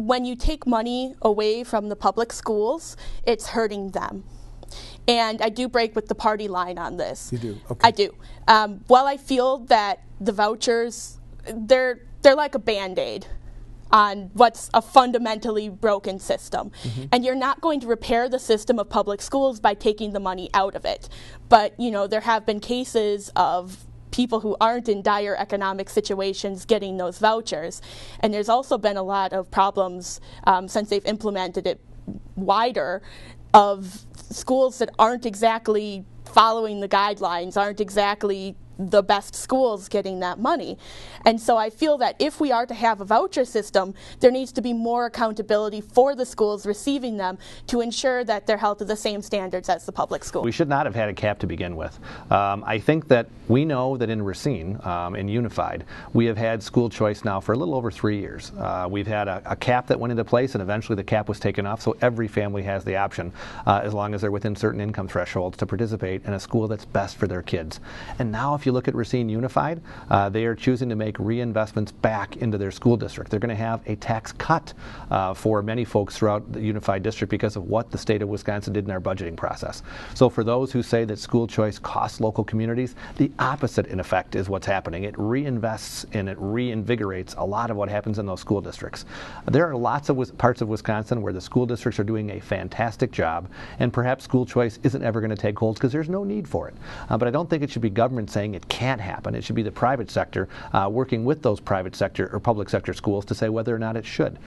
when you take money away from the public schools, it's hurting them. And I do break with the party line on this. You do? Okay. I do. While I feel that the vouchers, they're like a Band-Aid on what's a fundamentally broken system. And you're not going to repair the system of public schools by taking the money out of it. But, you know, there have been cases of people who aren't in dire economic situations getting those vouchers. And there's also been a lot of problems since they've implemented it wider of schools that aren't exactly following the guidelines, aren't exactly the best schools getting that money. And so I feel that if we are to have a voucher system, there needs to be more accountability for the schools receiving them to ensure that they're held to the same standards as the public school. We should not have had a cap to begin with. I think that we know that in Racine, in Unified, we have had school choice now for a little over 3 years. We've had a cap that went into place, and eventually the cap was taken off, so every family has the option, as long as they're within certain income thresholds, to participate in a school that's best for their kids. And now if you look at Racine Unified, they are choosing to make reinvestments back into their school district. They're going to have a tax cut for many folks throughout the Unified District because of what the state of Wisconsin did in our budgeting process. So for those who say that school choice costs local communities, the opposite in effect is what's happening. It reinvests and it reinvigorates a lot of what happens in those school districts. There are lots of parts of Wisconsin where the school districts are doing a fantastic job, and perhaps school choice isn't ever going to take hold because there's no need for it. But I don't think it should be government saying it can't happen. It should be the private sector working with those private sector or public sector schools to say whether or not it should.